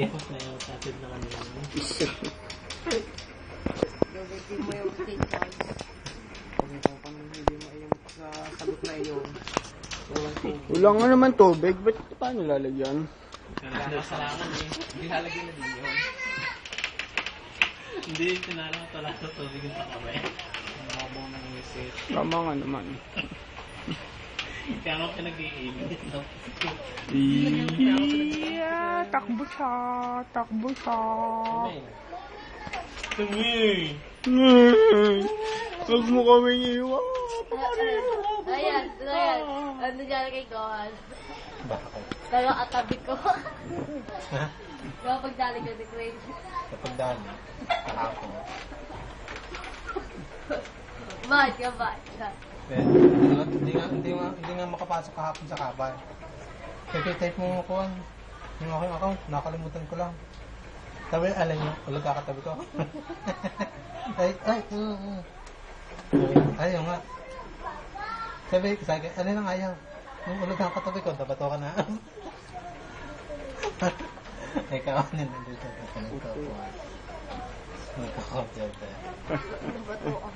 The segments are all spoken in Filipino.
Tapos na yung tatid na kanina. Gawin mo yung TikTok. Kung hindi maayong sa sagot na iyon. Wala nga naman tubig, ba't paano lalagyan? Kasalangan eh. Hindi halagyan na din yun. Hindi, tinalang ito lang sa tubig yung takamay. Mabaw ng isip. Tama nga naman. Kaya nga pinag-iinit. Yeah, takbo siya, takbo siya. Tumi! Huwag mo kaming iwan. Ayan. Ano dyan kay Gohan? Nagkakatabi ko. Kapag dali ko ni Queen. Kapag dami, kahapon. Bakit ka? Hindi nga makapasok kahapon sa kabal. Type mo ko yung aking account, nakalimutan ko lang. Sabi, alam niyo, ulag kakatabi ko. Ayaw nga. Sabi, alin ang ayaw? Yung ulag kakatabi ko, dabato ka na. Ikaw, nandito sa kanito po. Nagkakapyat eh. Bato ako.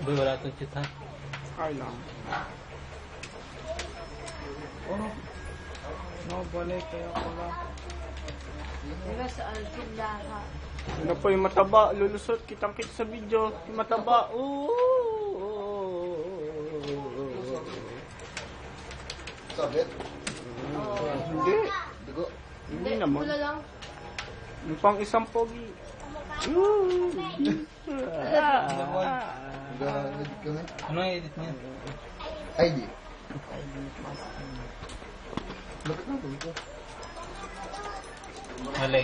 Boy, wala itong cheat ha? Ay lang. Oh. Nabalik kaya pala. Diba sa Alcindara? Ano po yung mataba? Lulusot. Kitang-kita sa video. Yung mataba. Sabit? Hindi. Dugo? Hindi naman. Pula lang. Yung pang isang pogi. Nag-edit kami? Ano ang edit niya? ID. Bakit na ito? Alay.